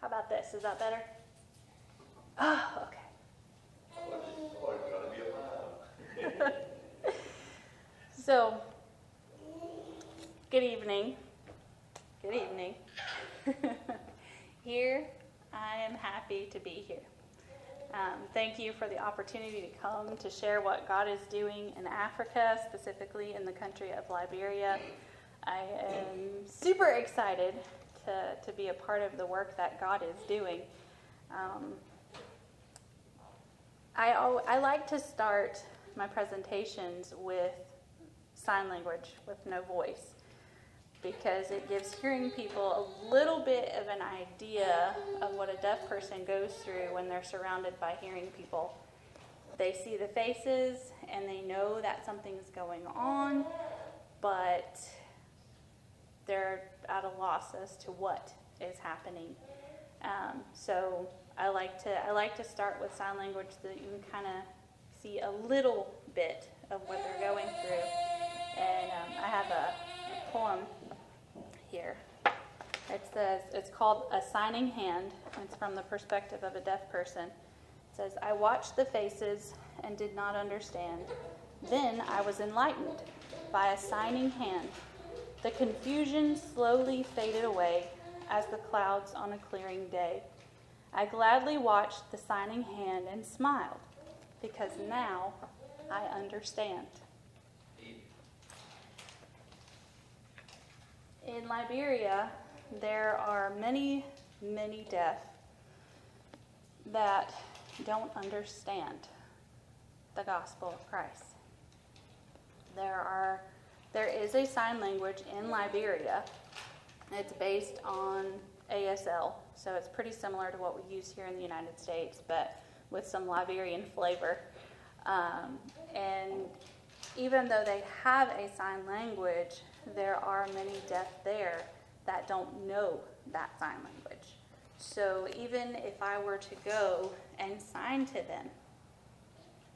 How about this? Is that better? Oh, okay. So, good evening. Good evening. Here, I am happy to be here. Thank you for the opportunity to come to share what God is doing in Africa, specifically in the country of Liberia. I am super excited to be a part of the work that God is doing. I like to start my presentations with sign language, with no voice, because it gives hearing people a little bit of an idea of what a deaf person goes through when they're surrounded by hearing people. They see the faces and they know that something's going on, but they're at a loss as to what is happening. So I like to start with sign language so that you can kind of see a little bit of what they're going through. And I have a poem here. It's called A Signing Hand. It's from the perspective of a deaf person. It says, I watched the faces and did not understand. Then I was enlightened by a signing hand. The confusion slowly faded away as the clouds on a clearing day. I gladly watched the signing hand and smiled, because now I understand. In Liberia, there are many, many deaf that don't understand the gospel of Christ. There is a sign language in Liberia. It's based on ASL, so it's pretty similar to what we use here in the United States, but with some Liberian flavor. And even though they have a sign language, there are many deaf there that don't know that sign language. So even if I were to go and sign to them,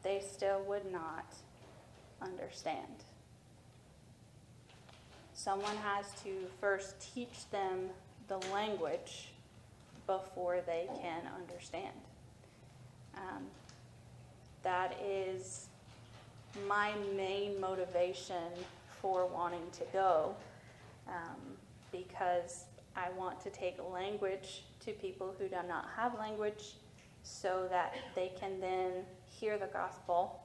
they still would not understand. Someone has to first teach them the language before they can understand. That is my main motivation for wanting to go, because I want to take language to people who do not have language so that they can then hear the gospel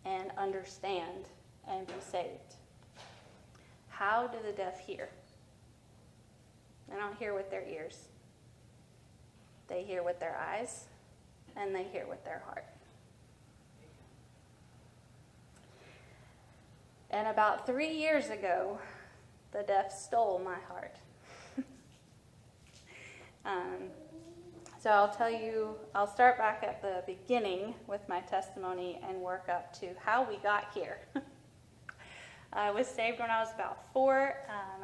and understand and be saved. How do the deaf hear? They don't hear with their ears. They hear with their eyes, and they hear with their heart. And about 3 years ago, the deaf stole my heart. So I'll start back at the beginning with my testimony and work up to how we got here. I was saved when I was about 4.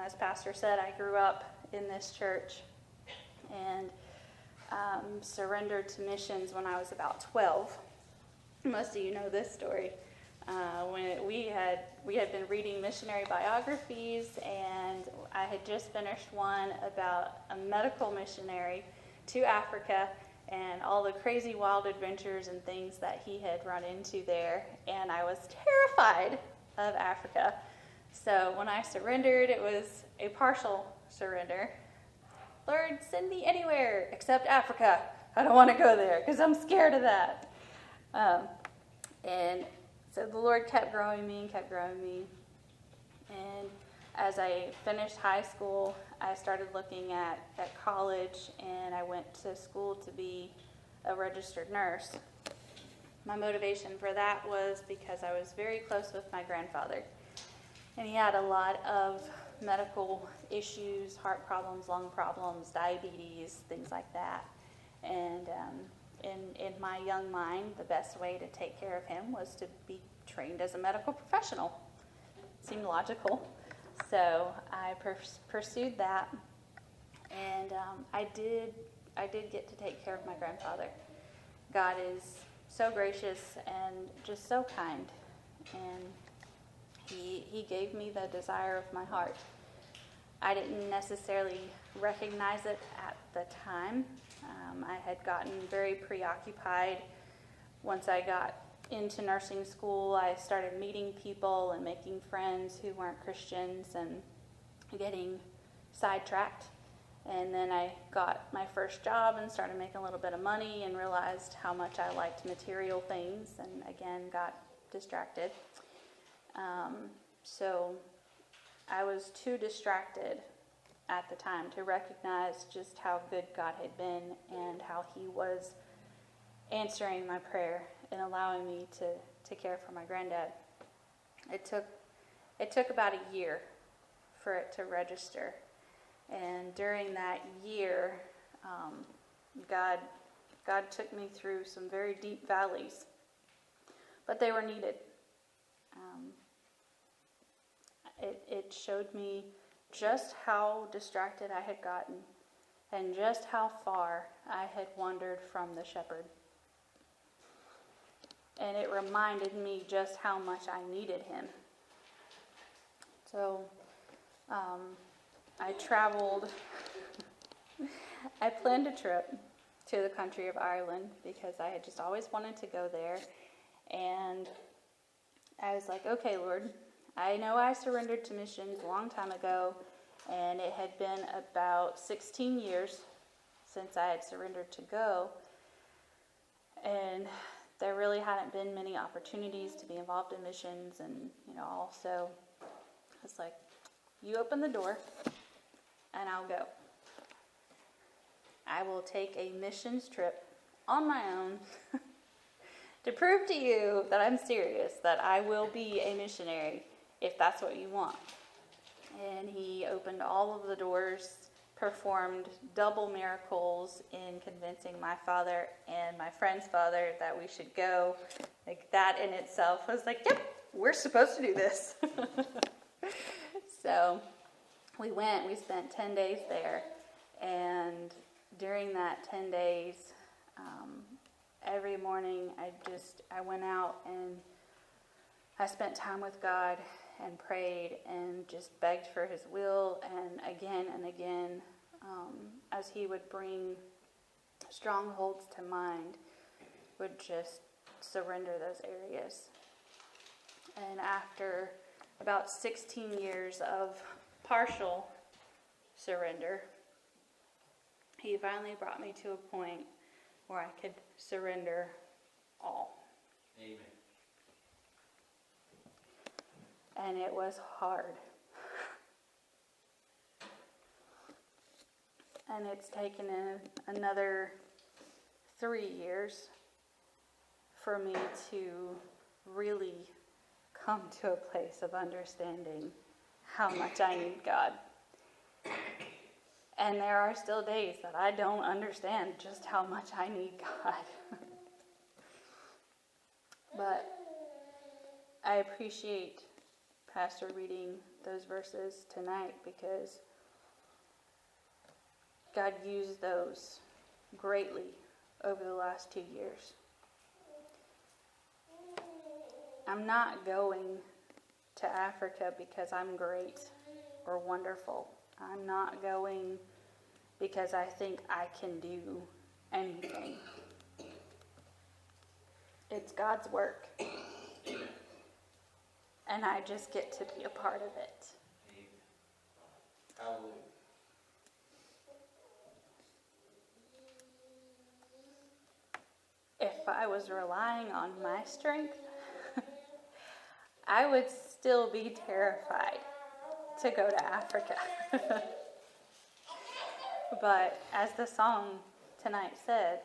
As Pastor said, I grew up in this church and surrendered to missions when I was about 12. Most of you know this story. When we had been reading missionary biographies, and I had just finished one about a medical missionary to Africa and all the crazy wild adventures and things that he had run into there, and I was terrified of Africa. So when I surrendered, it was a partial surrender. Lord, send me anywhere except Africa. I don't want to go there because I'm scared of that. And so the Lord kept growing me. And as I finished high school, I started looking at college, and I went to school to be a registered nurse. My motivation for that was because I was very close with my grandfather. And he had a lot of medical issues, heart problems, lung problems, diabetes, things like that. And in my young mind, the best way to take care of him was to be trained as a medical professional. It seemed logical. So I pursued that, and I did get to take care of my grandfather. God is so gracious and just so kind, and he gave me the desire of my heart. I didn't necessarily recognize it at the time. I had gotten very preoccupied. Once I got into nursing school, I started meeting people and making friends who weren't Christians and getting sidetracked. And then I got my first job and started making a little bit of money and realized how much I liked material things, and again got distracted. So I was too distracted at the time to recognize just how good God had been and how he was answering my prayer and allowing me to care for my granddad. It took about a year for it to register. And during that year, God took me through some very deep valleys, but they were needed. It showed me just how distracted I had gotten and just how far I had wandered from the shepherd. And it reminded me just how much I needed him. So I traveled. I planned a trip to the country of Ireland because I had just always wanted to go there. And I was like, okay, Lord, I know I surrendered to missions a long time ago, and it had been about 16 years since I had surrendered to go. And there really hadn't been many opportunities to be involved in missions, and also it's like, you open the door and I'll go. I will take a missions trip on my own to prove to you that I'm serious, that I will be a missionary if that's what you want. And he opened all of the doors, performed double miracles in convincing my father and my friend's father that we should go. Like, that in itself was like, yep, we're supposed to do this. So we went. We spent 10 days there. And during that 10 days, every morning I went out and I spent time with God and prayed and just begged for his will, and again, as he would bring strongholds to mind, would just surrender those areas. And after about 16 years of partial surrender, he finally brought me to a point where I could surrender all. Amen. And it was hard. And it's taken another 3 years for me to really come to a place of understanding how much I need God. And there are still days that I don't understand just how much I need God. But I appreciate Pastor reading those verses tonight, because God used those greatly over the last 2 years. I'm not going to Africa because I'm great or wonderful. I'm not going because I think I can do anything. It's God's work. And I just get to be a part of it. Hallelujah. If I was relying on my strength, I would still be terrified to go to Africa. But as the song tonight said,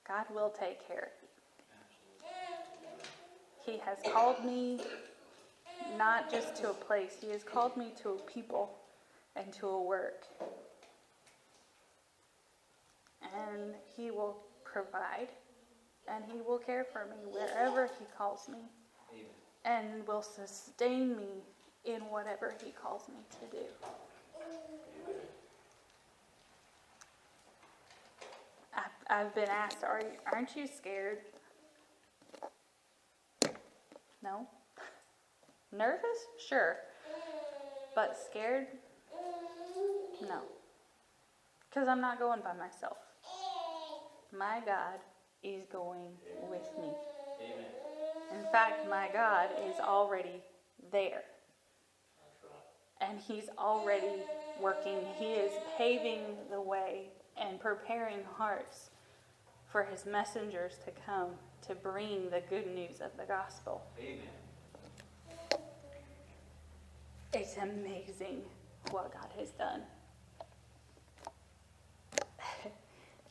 God will take care of you. He has called me not just to a place, he has called me to a people and to a work. And he will provide, and he will care for me wherever he calls me. Amen. And will sustain me in whatever he calls me to do. I've been asked, aren't you scared? No? Nervous? Sure. But scared? No. Because I'm not going by myself. My God is going with me. Amen. In fact, my God is already there. And he's already working. He is paving the way and preparing hearts for his messengers to come to bring the good news of the gospel. Amen. It's amazing what God has done.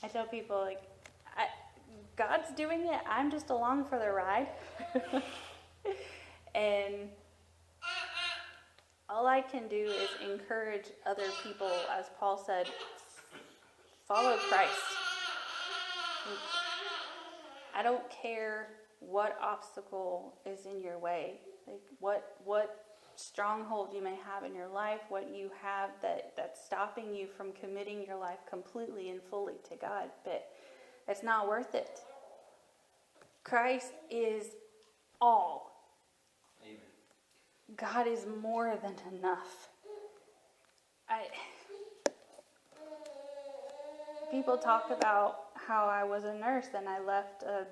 I tell people, like, God's doing it. I'm just along for the ride. And all I can do is encourage other people, as Paul said, follow Christ. I don't care what obstacle is in your way, like what stronghold you may have in your life, what you have that's stopping you from committing your life completely and fully to God, but it's not worth it. Christ is all. Amen. God is more than enough. People talk about how I was a nurse and I left a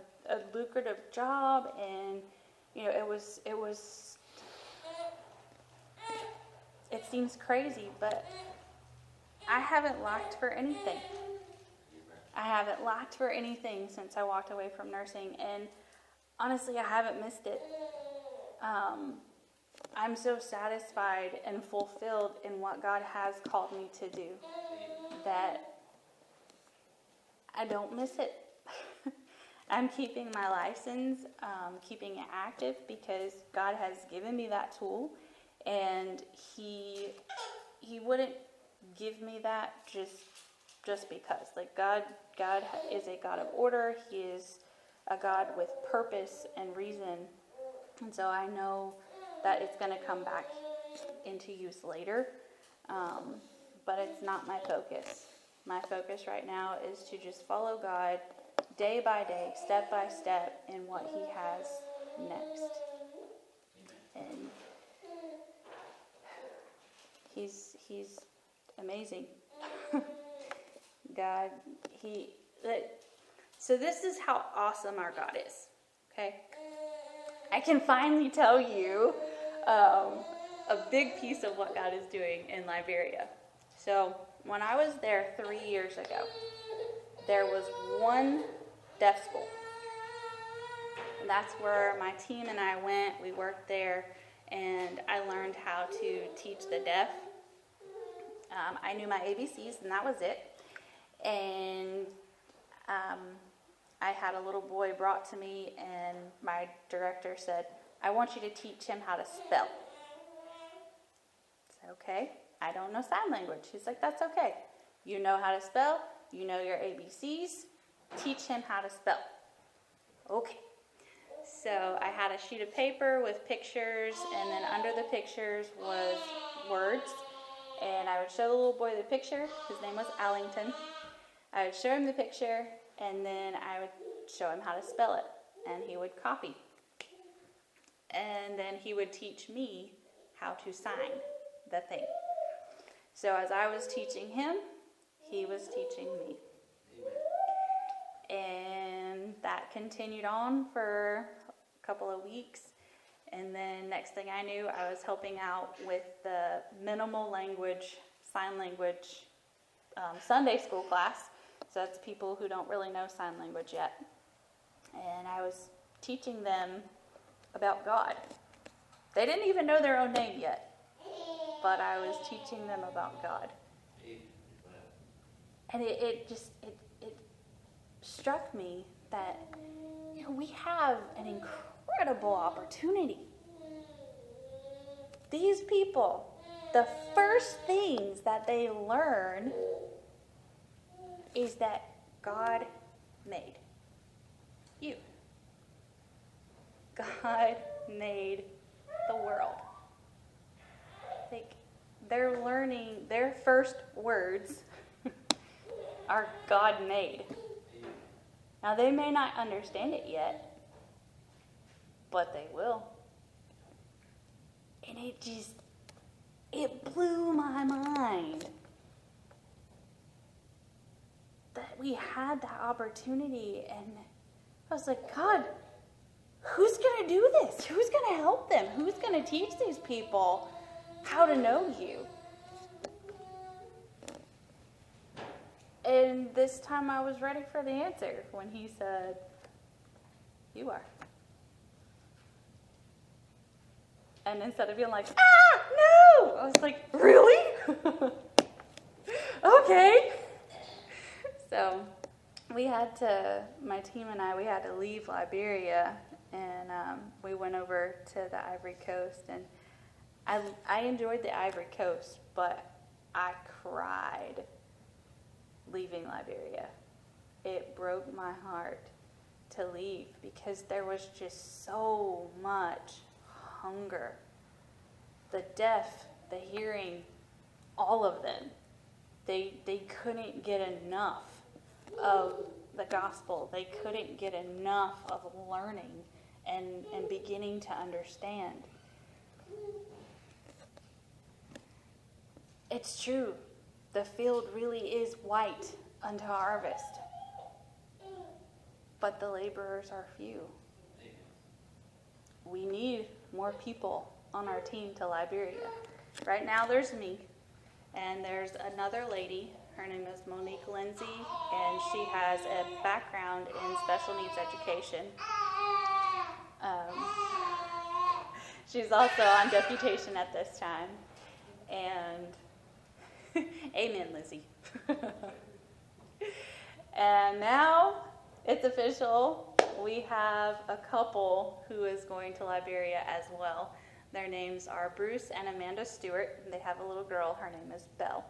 lucrative job, and it seems crazy, but I haven't lacked for anything. I haven't lacked for anything since I walked away from nursing, and honestly, I haven't missed it. I'm so satisfied and fulfilled in what God has called me to do that I don't miss it. I'm keeping my license, keeping it active because God has given me that tool, and He wouldn't give me that just because. Like God is a God of order. He is a God with purpose and reason, and so I know that it's going to come back into use later, but it's not my focus. My focus right now is to just follow God day by day, step by step, in what He has next. And He's amazing. God, so this is how awesome our God is. Okay, I can finally tell you a big piece of what God is doing in Liberia. So when I was there 3 years ago, there was one deaf school. And that's where my team and I went. We worked there, and I learned how to teach the deaf. I knew my ABCs, and that was it. And I had a little boy brought to me, and my director said, I want you to teach him how to spell. I said, okay, I don't know sign language. He's like, that's okay. You know how to spell, you know your ABCs, teach him how to spell. Okay. So I had a sheet of paper with pictures, and then under the pictures was words. And I would show the little boy the picture. His name was Allington. I would show him the picture, and then I would show him how to spell it. And he would copy. And then he would teach me how to sign the thing. So as I was teaching him, he was teaching me. And that continued on for a couple of weeks. And then next thing I knew, I was helping out with the minimal language, sign language Sunday school class. So that's people who don't really know sign language yet. And I was teaching them about God. They didn't even know their own name yet, but I was teaching them about God. And it struck me that we have an incredible opportunity. These people, the first things that they learn is that God made you. God made the world. Like, they're learning, their first words are God made. Now, they may not understand it yet, but they will. And it blew my mind we had that opportunity, and I was like, God, who's going to do this? Who's going to help them? Who's going to teach these people how to know you? And this time I was ready for the answer when he said, you are. And instead of being like, no! I was like, really? Okay. So my team and I, we had to leave Liberia, and we went over to the Ivory Coast. And I enjoyed the Ivory Coast, but I cried leaving Liberia. It broke my heart to leave because there was just so much hunger. The deaf, the hearing, all of them. They couldn't get enough of the gospel. They couldn't get enough of learning and beginning to understand. It's true. The field really is white unto harvest. But the laborers are few. We need more people on our team to Liberia. Right now there's me, and there's another lady. Her name is Monique Lindsay, and she has a background in special needs education. She's also on deputation at this time. And amen, Lizzie. And now it's official. We have a couple who is going to Liberia as well. Their names are Bruce and Amanda Stewart. They have a little girl. Her name is Belle.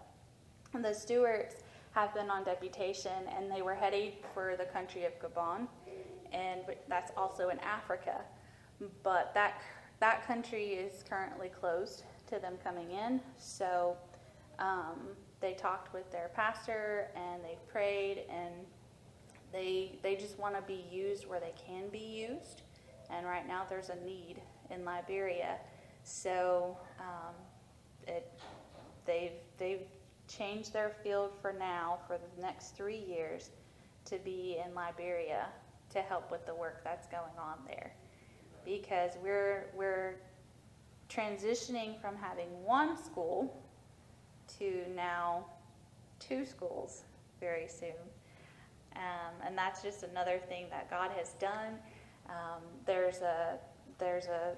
And the Stewarts have been on deputation, and they were headed for the country of Gabon, and that's also in Africa. But that country is currently closed to them coming in. So they talked with their pastor, and they prayed, and they just want to be used where they can be used. And right now there's a need in Liberia. So they've changed their field for now for the next 3 years to be in Liberia to help with the work that's going on there. Because we're transitioning from having one school to now 2 schools very soon. And that's just another thing that God has done. There's a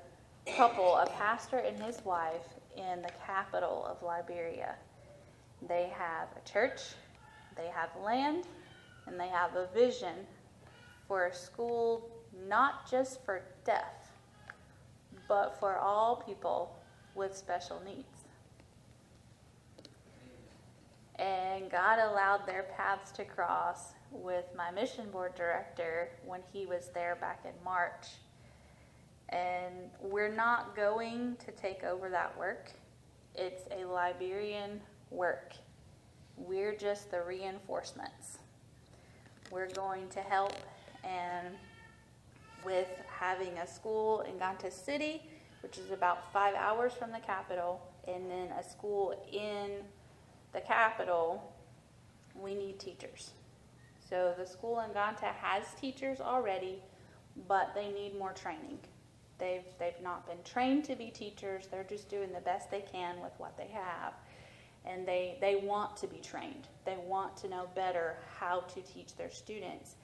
couple, a pastor and his wife, in the capital of Liberia. They have a church, they have land, and they have a vision for a school not just for deaf, but for all people with special needs. And God allowed their paths to cross with my mission board director when he was there back in March. And we're not going to take over that work. It's a Liberian work. We're just the reinforcements. We're going to help and with having a school in Ganta City, which is about 5 hours from the capital, and then a school in the capital. We need teachers. So the school in Ganta has teachers already, but they need more training. They've not been trained to be teachers. They're just doing the best they can with what they have. And they want to be trained. They want to know better how to teach their students.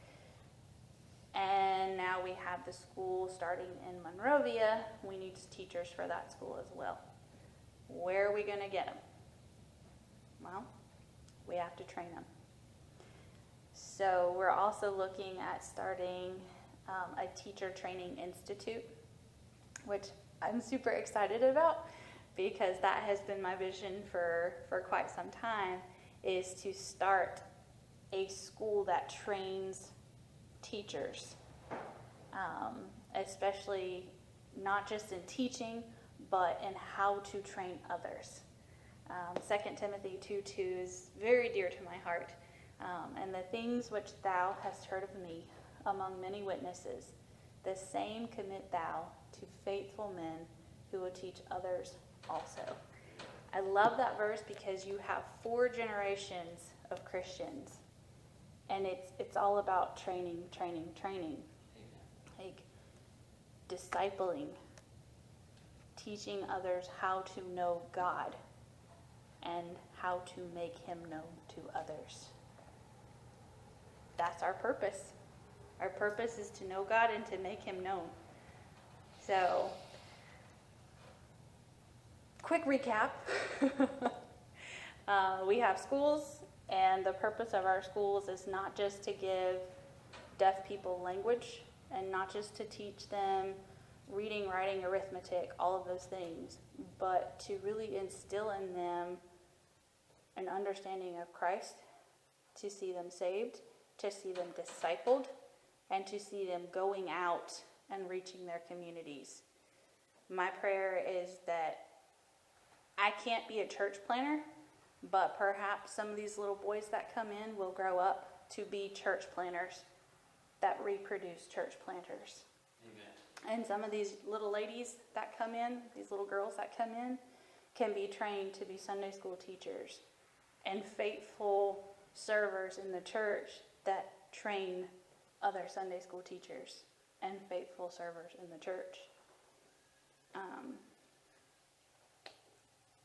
And now we have the school starting in Monrovia. We need teachers for that school as well. Where are we going to get them? Well, we have to train them. So we're also looking at starting a teacher training institute, which I'm super excited about because that has been my vision for quite some time, is to start a school that trains teachers, especially not just in teaching, but in how to train others. 2 Timothy 2:2 is very dear to my heart. And the things which thou hast heard of me among many witnesses, the same commit thou to faithful men who will teach others also. I love that verse because you have 4 generations of Christians And it's all about training. Amen. Like discipling, teaching others how to know God and how to make him known to others. That's our purpose. Our purpose is to know God and to make him known. So, quick recap. We have schools, and the purpose of our schools is not just to give deaf people language and not just to teach them reading, writing, arithmetic, all of those things, but to really instill in them an understanding of Christ, to see them saved, to see them discipled, and to see them going out and reaching their communities. My prayer is that I can't be a church planner, but perhaps some of these little boys that come in will grow up to be church planners that reproduce church planters. Amen. And some of these little ladies that come in, these little girls that come in, can be trained to be Sunday school teachers and faithful servers in the church that train other Sunday school teachers and faithful servers in the church.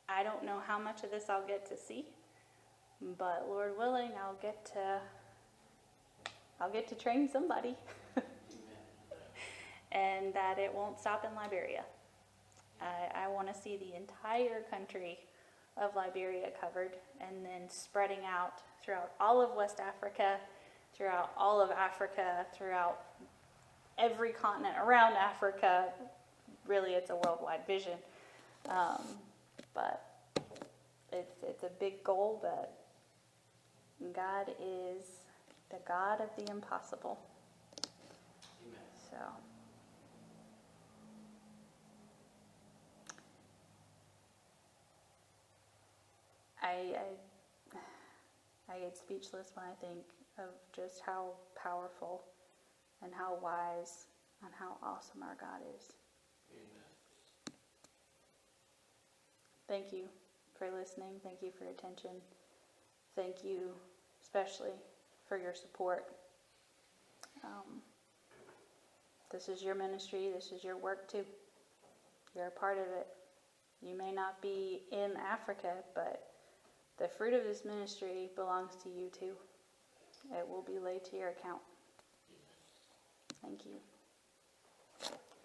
I don't know how much of this I'll get to see, but Lord willing, I'll get to train somebody. And that it won't stop in Liberia. I want to see the entire country of Liberia covered and then spreading out throughout all of West Africa, throughout all of Africa, throughout every continent around Africa. Really, it's a worldwide vision. But it's a big goal, but God is the God of the impossible. Amen. So I get speechless when I think of just how powerful and how wise and how awesome our God is. Amen. Thank you for listening. Thank you for your attention. Thank you especially for your support. This is your ministry. This is your work too. You're a part of it. You may not be in Africa, but the fruit of this ministry belongs to you too. It will be laid to your account. Thank you.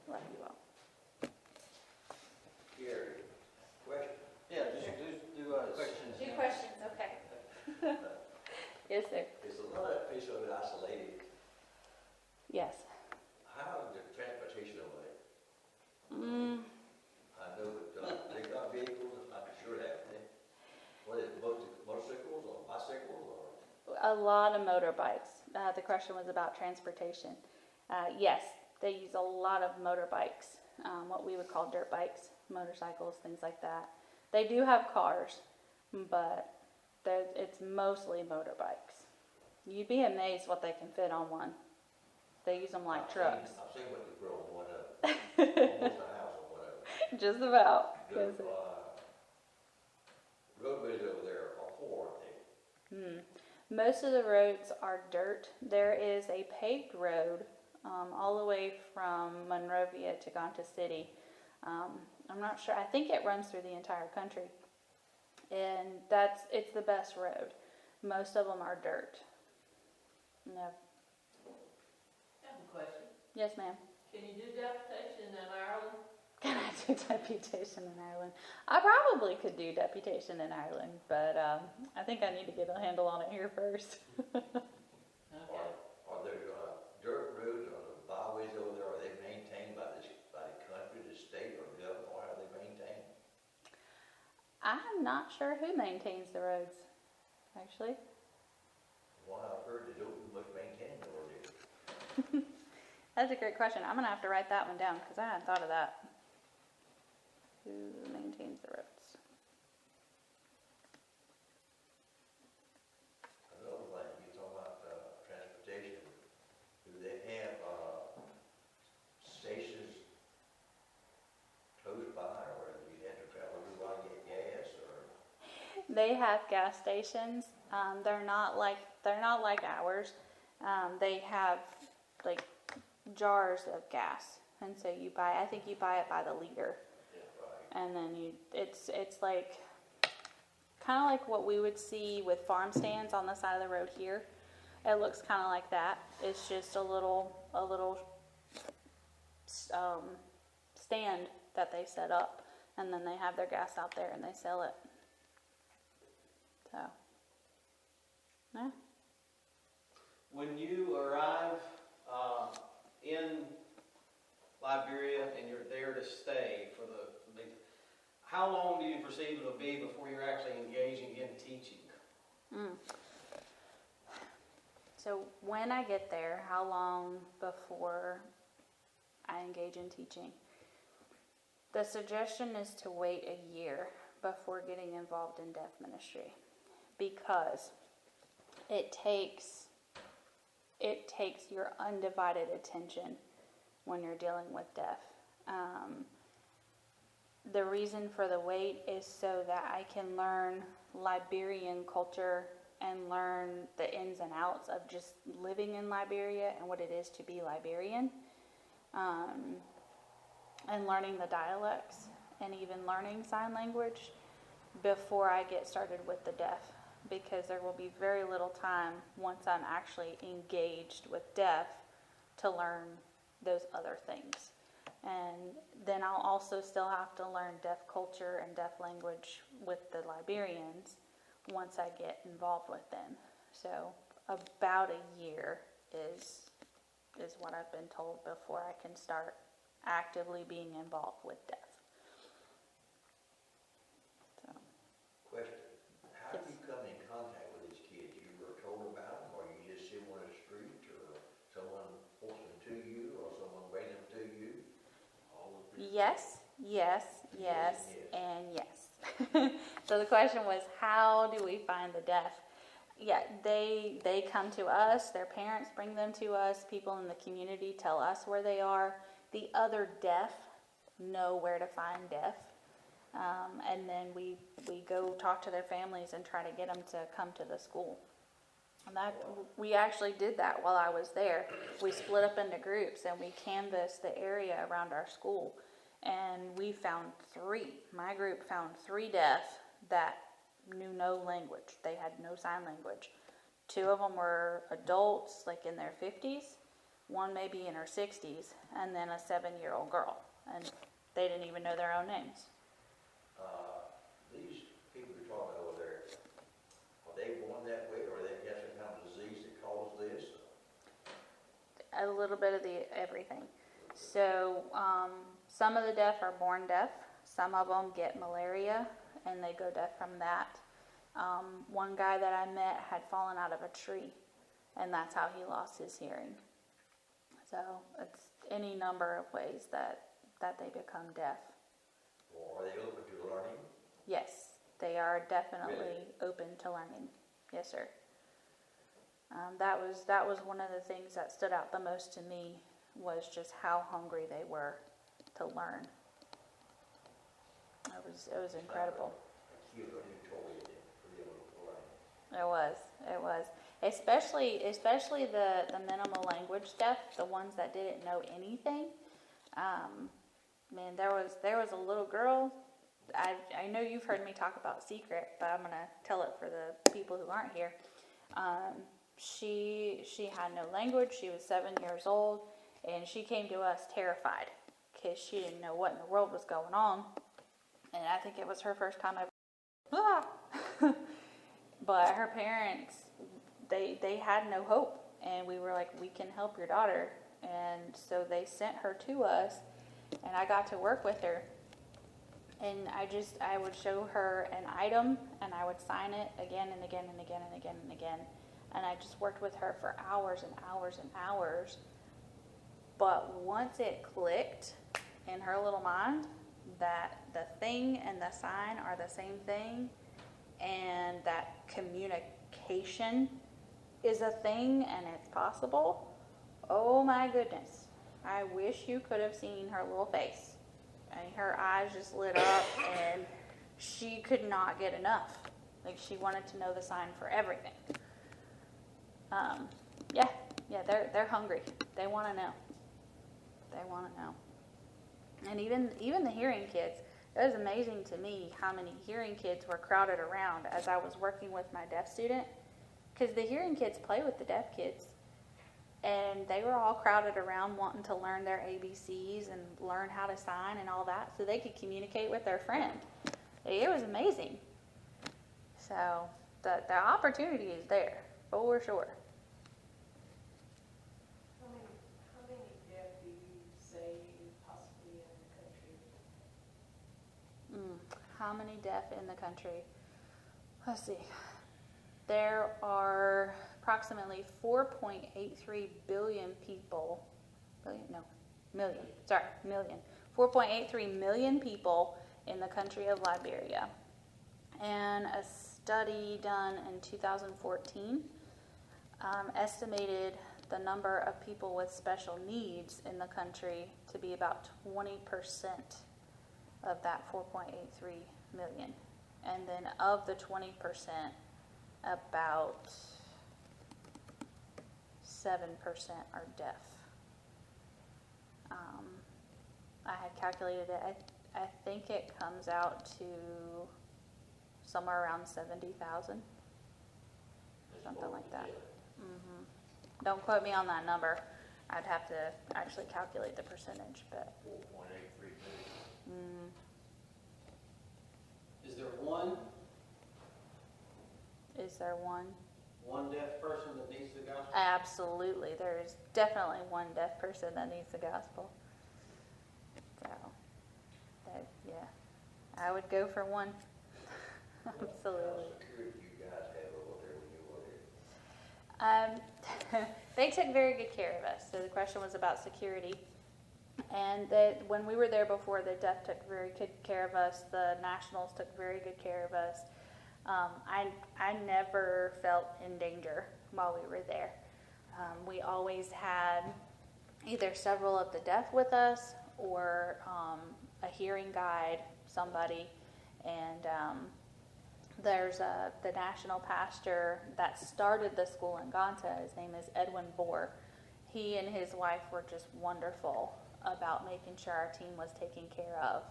Love you all. Carrie, question? Yeah, just do questions. Do questions, okay. Yes, sir. Is a lot of fish over isolated? Yes. How is the transportation over there? Mm, I know that they got vehicles, I'm sure that. What is it, motorcycles or bicycles or? a lot of motorbikes. The question was about transportation. Yes, they use a lot of motorbikes, what we would call dirt bikes, motorcycles, things like that. They do have cars, but it's mostly motorbikes. You'd be amazed what they can fit on one. They use them like trucks. I've seen what they grow on one of them. Almost a house or whatever. Just about. The roadways over there are poor, aren't they? Most of the roads are dirt. There is a paved road all the way from Monrovia to Ganta City. I'm not sure. I think it runs through the entire country. And it's the best road. Most of them are dirt. No. I have a question. Yes, ma'am. Can you do deputation in Ireland? Can I do deputation in Ireland? I probably could do deputation in Ireland, but I think I need to get a handle on it here first. Okay. Are there dirt roads or the byways over there, are they maintained by the country, the state, or government, or are they maintained? I'm not sure who maintains the roads, actually. One I've heard they don't do much maintaining over there. That's a great question. I'm going to have to write that one down because I hadn't thought of that. Who maintains the roads? Another thing, you talk about transportation, do they have stations close by, or do you have to travel to run get gas, or? They have gas stations. They're not like They're not like ours. They have like jars of gas, and so I think you buy it by the liter, and then it's like kind of like what we would see with farm stands on the side of the road here. It looks kind of like that. It's just a little stand that they set up, and then they have their gas out there and they sell it. So, yeah. When you arrive in Liberia and you're there to stay for the how long do you perceive it'll be before you're actually engaging in teaching? So when I get there, how long before I engage in teaching? The suggestion is to wait a year before getting involved in deaf ministry, because it takes your undivided attention when you're dealing with deaf. The reason for the wait is so that I can learn Liberian culture and learn the ins and outs of just living in Liberia and what it is to be Liberian, and learning the dialects and even learning sign language before I get started with the deaf, because there will be very little time once I'm actually engaged with deaf to learn those other things. And then I'll also still have to learn deaf culture and deaf language with the Liberians once I get involved with them. So about a year is what I've been told before I can start actively being involved with deaf. So. Question, how do you come in contact with these kids? You were told about them, or you just see them on the street, or someone forced them to you, or someone bring them to you? Yes, and yes. So the question was, how do we find the deaf? Yeah, they come to us, their parents bring them to us, people in the community tell us where they are. The other deaf know where to find deaf. And then we go talk to their families and try to get them to come to the school. And we actually did that while I was there. We split up into groups and we canvassed the area around our school. And we found 3. My group found 3 deaf that knew no language. They had no sign language. 2 of them were adults, like in their 50s. 1 maybe in her 60s, and then a 7-year-old girl. And they didn't even know their own names. These people you're talking about over there, are they born that way, or they have some kind of disease that causes this? A little bit of everything. So some of the deaf are born deaf. Some of them get malaria, and they go deaf from that. One guy that I met had fallen out of a tree, and that's how he lost his hearing. So it's any number of ways that they become deaf. Or are they open to learning? Yes, they are definitely Really? open to learning. Yes, sir. That was one of the things that stood out the most to me, was just how hungry they were to learn. It was incredible. A cute little toy for them to learn. It was. Especially the minimal language deaf, the ones that didn't know anything. Man, there was a little girl. I know you've heard me talk about Secret, but I'm gonna tell it for the people who aren't here. She had no language. She was 7 years old, and she came to us terrified because she didn't know what in the world was going on. And I think it was her first time ever. But her parents, they had no hope, and we were like, we can help your daughter. And so they sent her to us, and I got to work with her. And I would show her an item, and I would sign it again and again and again and again and again. And I just worked with her for hours and hours and hours. But once it clicked in her little mind that the thing and the sign are the same thing, and that communication is a thing and it's possible, oh my goodness. I wish you could have seen her little face. I mean, her eyes just lit up, and she could not get enough. Like, she wanted to know the sign for everything. Yeah, they're hungry. They want to know. They want to know. And even the hearing kids, it was amazing to me how many hearing kids were crowded around as I was working with my deaf student, because the hearing kids play with the deaf kids, and they were all crowded around wanting to learn their ABCs and learn how to sign and all that so they could communicate with their friend. It was amazing. So the opportunity is there, for sure. How many deaf do you say possibly in the country? How many deaf in the country? Let's see. There are approximately 4.83 billion people. Million. 4.83 million people in the country of Liberia. And a study done in 2014 estimated the number of people with special needs in the country to be about 20% of that 4.83 million. And then of the 20%, about 7% are deaf. I had calculated it. I think it comes out to somewhere around 70,000, something like that. Don't quote me on that number. I'd have to actually calculate the percentage, but 4.83 million. Is there one Is there one? deaf person that needs the gospel? Absolutely. There is definitely one deaf person that needs the gospel. So, yeah, I would go for one. Absolutely. What security you guys have over there when you were there? They took very good care of us. So the question was about security. And that when we were there before, the deaf took very good care of us. The nationals took very good care of us. I never felt in danger while we were there. We always had either several of the deaf with us or a hearing guide, somebody. And there's the national pastor that started the school in Ganta. His name is Edwin Bohr. He and his wife were just wonderful about making sure our team was taken care of.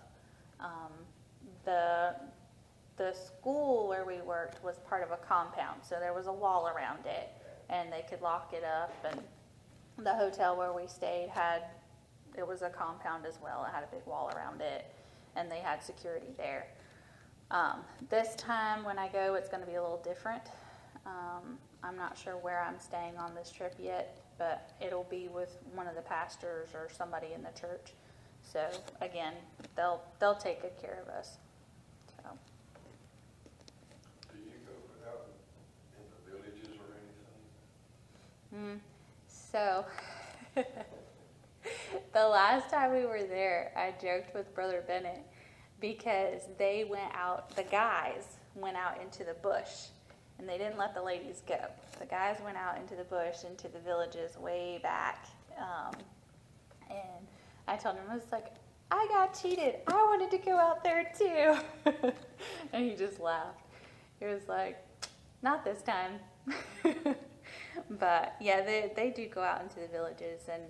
The school where we worked was part of a compound, so there was a wall around it, and they could lock it up. And the hotel where we stayed it was a compound as well. It had a big wall around it, and they had security there. This time when I go, it's going to be a little different. I'm not sure where I'm staying on this trip yet, but it'll be with one of the pastors or somebody in the church. So again, they'll take good care of us. So. Do you go out in the villages or anything? So the last time we were there, I joked with Brother Bennett because the guys went out into the bush, and they didn't let the ladies go. The guys went out into the bush, into the villages way back. And I told him, I was like, I got cheated. I wanted to go out there too. And he just laughed. He was like, not this time. But yeah, they do go out into the villages, and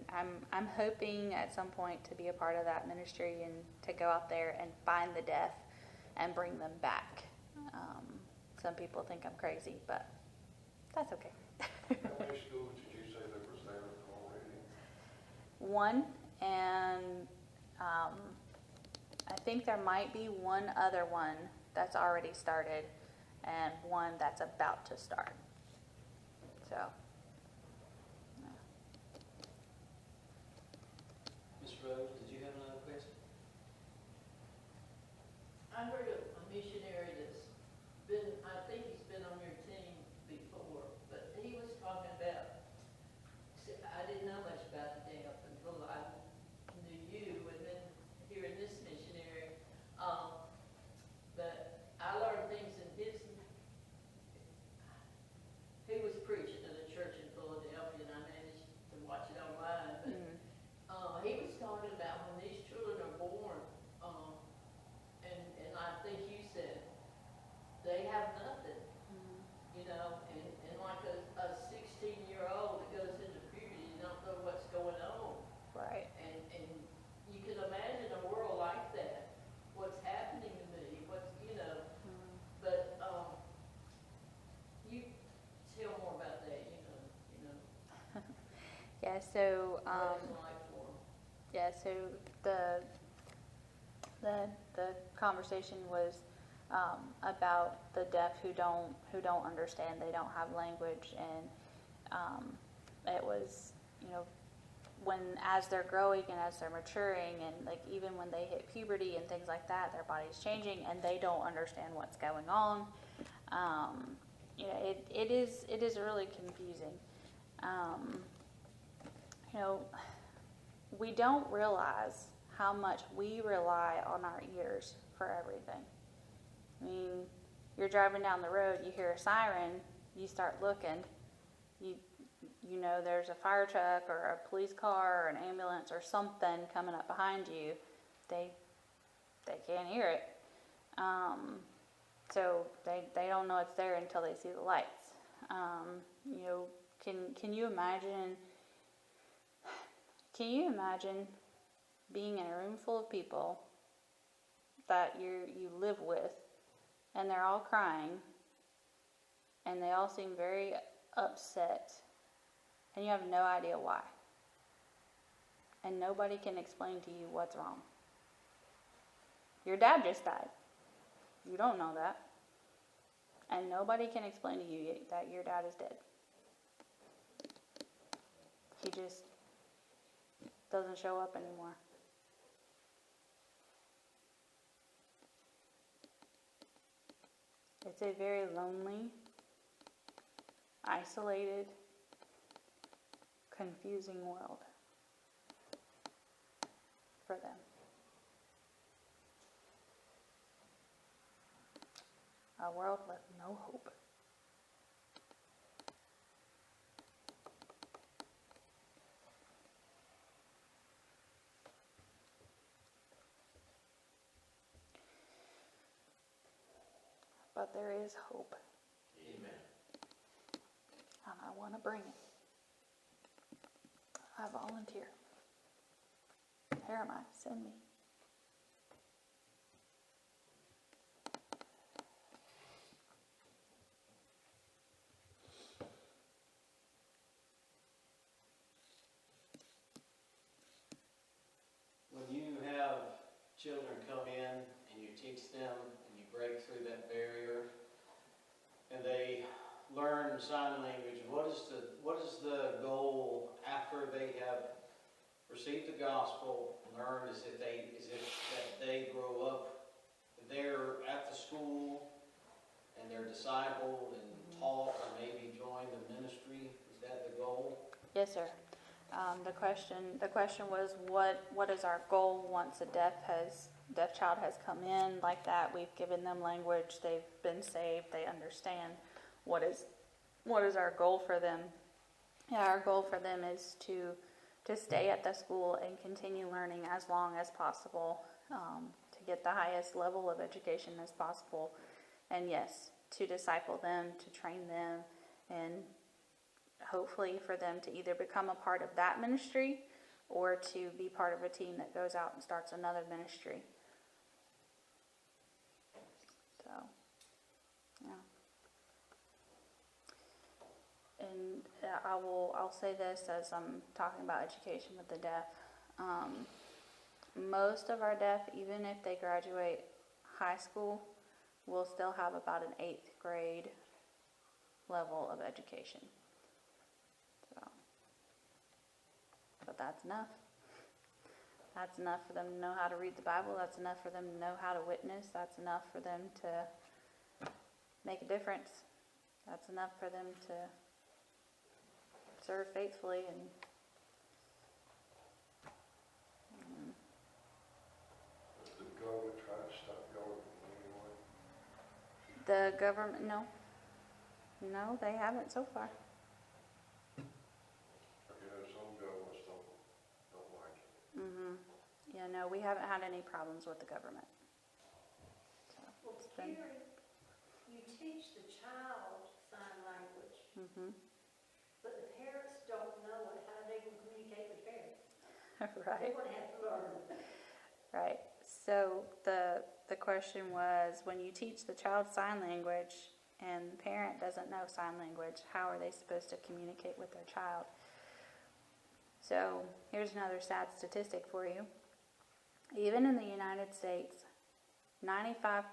I'm hoping at some point to be a part of that ministry and to go out there and find the deaf and bring them back. Some people think I'm crazy, but that's okay. How many schools did you say there was there already? One, and I think there might be one other one that's already started and one that's about to start. So, Ms. Rose, did you have another question? I heard of a missionary that's been, I think he's been on your team before, but he was talking about, I didn't know much about the deaf until I knew you, and then hearing this missionary. But I learned things in he was preaching at a church in Philadelphia, and I managed to watch it online, but he was talking about when these children are born, and I think what it's like for 'em. Yeah, so the conversation was about the deaf who don't understand, they don't have language, and it was, when as they're growing and as they're maturing, and like even when they hit puberty and things like that, their body's changing and they don't understand what's going on. It is really confusing. We don't realize how much we rely on our ears for everything. I mean, you're driving down the road, you hear a siren, you start looking, you know there's a fire truck or a police car or an ambulance or something coming up behind you. They can't hear it. So they don't know it's there until they see the lights. Can you imagine? Can you imagine being in a room full of people that you live with, and they're all crying, and they all seem very upset, and you have no idea why, and nobody can explain to you what's wrong? Your dad just died. You don't know that, and nobody can explain to you that your dad is dead. He just doesn't show up anymore. It's a very lonely, isolated, confusing world for them. A world with no hope. But there is hope. Amen. And I want to bring it. I volunteer. Here am I. Send me. When you have children come in and you teach them and you break through that barrier and they learn sign language, what is the goal after they have received the gospel, learned? Is it that they grow up there at the school and they're discipled and taught and maybe join the ministry? Is that the goal? Yes, sir. The question was, what is our goal once a deaf child has come in like that? We've given them language. They've been saved. They understand. What is our goal for them? Yeah, our goal for them is to stay at the school and continue learning as long as possible, to get the highest level of education as possible, and yes, to disciple them, to train them, and hopefully for them to either become a part of that ministry or to be part of a team that goes out and starts another ministry. So, yeah. And I'll say this as I'm talking about education with the deaf. Most of our deaf, even if they graduate high school, will still have about an 8th grade level of education. But that's enough. That's enough for them to know how to read the Bible. That's enough for them to know how to witness. That's enough for them to make a difference. That's enough for them to serve faithfully. And Does the government try to stop y'all in any way? the government, no, they haven't so far. Some governments don't like it. Yeah, no, we haven't had any problems with the government. So, Well, it's been, Carrie, you teach the child sign language, but the parents don't know it. How are they going to communicate with parents? right. They're going to have to learn. Right. So the question was, when you teach the child sign language and the parent doesn't know sign language, how are they supposed to communicate with their child? So here's another sad statistic for you. Even in the United States, 95%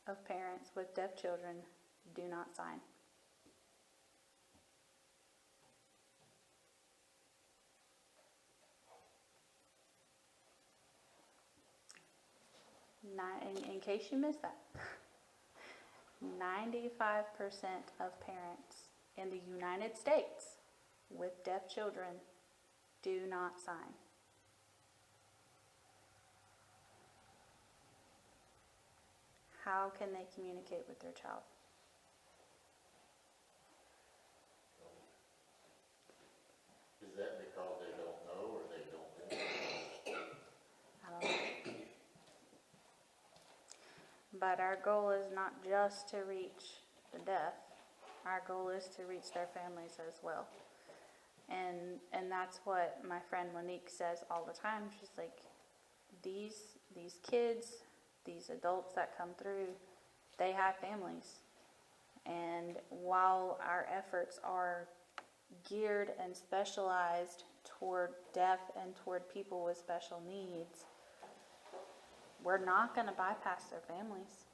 of parents with deaf children do not sign. In case you missed that, 95% of parents in the United States with deaf children do not sign. How can they communicate with their child? Is that because they don't know or they don't want? I don't know. But our goal is not just to reach the deaf. Our goal is to reach their families as well. And that's what my friend Monique says all the time. She's like, these kids, these adults that come through, they have families. And while our efforts are geared and specialized toward deaf and toward people with special needs, we're not going to bypass their families.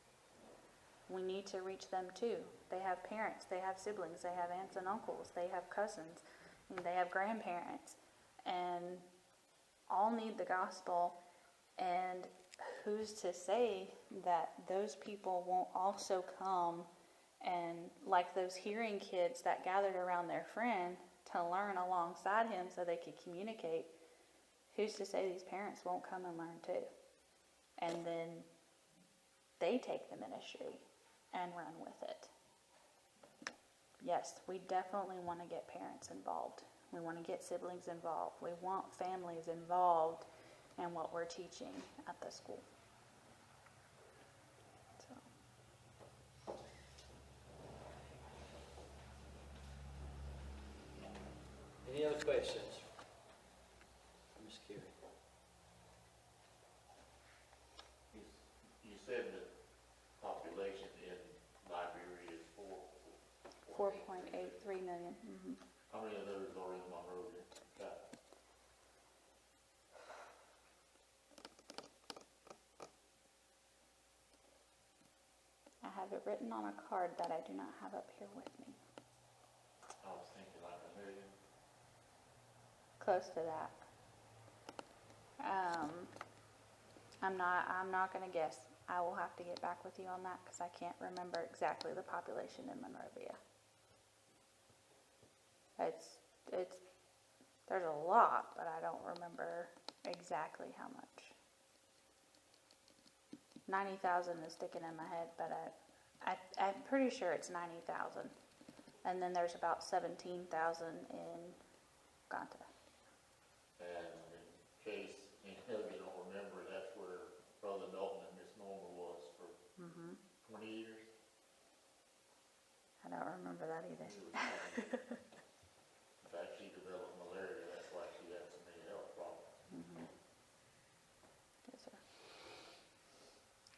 We need to reach them too. They have parents, they have siblings, they have aunts and uncles, they have cousins, and they have grandparents, and all need the gospel. And who's to say that those people won't also come and, like those hearing kids that gathered around their friend to learn alongside him so they could communicate, who's to say these parents won't come and learn too? And then they take the ministry and run with it. Yes, we definitely want to get parents involved. We want to get siblings involved. We want families involved in what we're teaching at the school. So. Any other questions? Ms. Carrie. You said the population in Liberia is 4.83 million. Mm-hmm. How many of those are in Monrovia? I have it written on a card that I do not have up here with me. I was thinking like 1 million. Close to that. I'm not going to guess. I will have to get back with you on that because I can't remember exactly the population in Monrovia. There's a lot, but I don't remember exactly how much. 90,000 is sticking in my head, but I'm pretty sure it's 90,000. And then there's about 17,000 in Ganta. And in case any of you don't remember, that's where Brother Dalton and Miss Norma was for 20 years. I don't remember that either. In fact, she developed malaria. That's why she had so many health problems. Mm-hmm. Yes, sir.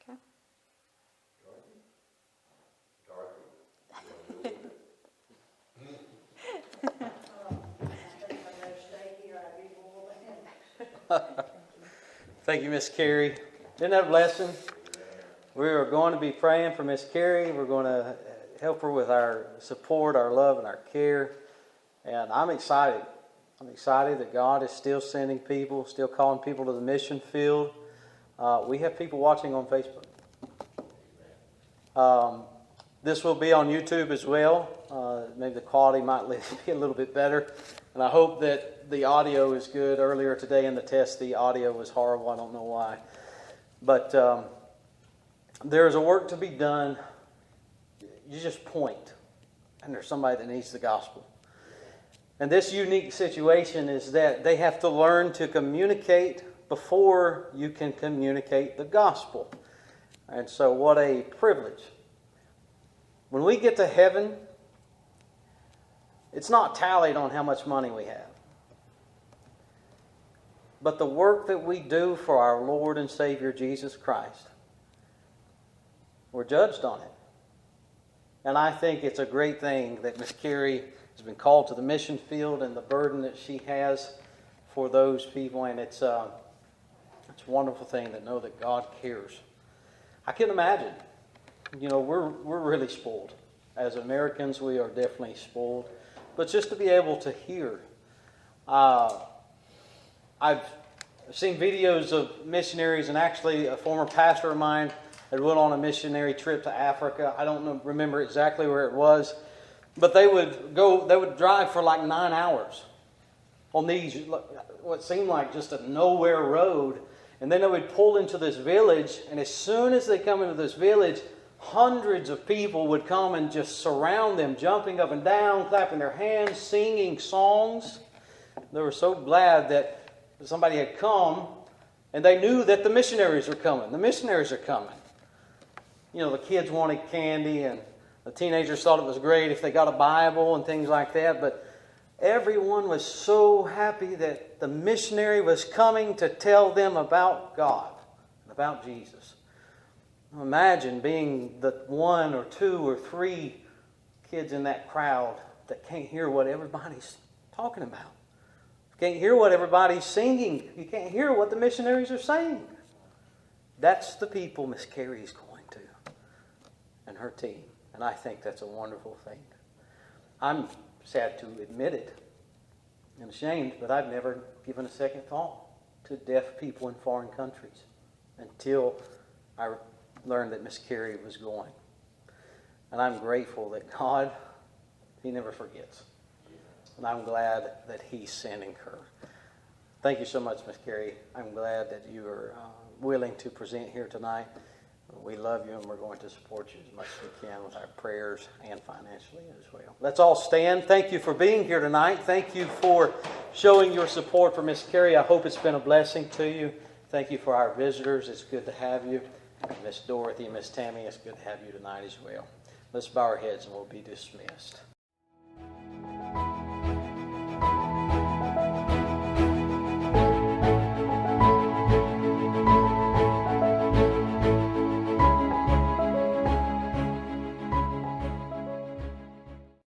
Okay. Thank you, Miss Carrie. Isn't that a blessing? We are going to be praying for Miss Carrie. We're going to help her with our support, our love, and our care. And I'm excited. I'm excited that God is still sending people, still calling people to the mission field. We have people watching on Facebook. This will be on YouTube as well. Maybe the quality might be a little bit better. And I hope that the audio is good. Earlier today in the test, the audio was horrible. I don't know why. But there's a work to be done. You just point, and there's somebody that needs the gospel. And this unique situation is that they have to learn to communicate before you can communicate the gospel. And so what a privilege. When we get to heaven, it's not tallied on how much money we have. But the work that we do for our Lord and Savior Jesus Christ, we're judged on it. And I think it's a great thing that Miss Carrie has been called to the mission field and the burden that she has for those people. And it's a wonderful thing to know that God cares. I can imagine. We're really spoiled. As Americans, we are definitely spoiled. But just to be able to hear. I've seen videos of missionaries, and actually a former pastor of mine had went on a missionary trip to Africa. I don't remember exactly where it was, but they would drive for like 9 hours on these, what seemed like just a nowhere road. And then they would pull into this village, and as soon as they come into this village, hundreds of people would come and just surround them, jumping up and down, clapping their hands, singing songs. They were so glad that somebody had come, and they knew that the missionaries were coming. The missionaries are coming. The kids wanted candy, and the teenagers thought it was great if they got a Bible and things like that. But everyone was so happy that the missionary was coming to tell them about God and about Jesus. Imagine being the 1 or 2 or 3 kids in that crowd that can't hear what everybody's talking about. You can't hear what everybody's singing. You can't hear what the missionaries are saying. That's the people Miss Carrie is going to, and her team. And I think that's a wonderful thing. I'm sad to admit it and ashamed, but I've never given a second thought to deaf people in foreign countries until I learned that Miss Carrie was going. And I'm grateful that God, He never forgets. And I'm glad that He's sending her. Thank you so much, Miss Carrie. I'm glad that you are willing to present here tonight. We love you, and we're going to support you as much as we can with our prayers and financially as well. Let's all stand. Thank you for being here tonight. Thank you for showing your support for Miss Carrie. I hope it's been a blessing to you. Thank you for our visitors. It's good to have you. And Miss Dorothy and Miss Tammy, it's good to have you tonight as well. Let's bow our heads and we'll be dismissed.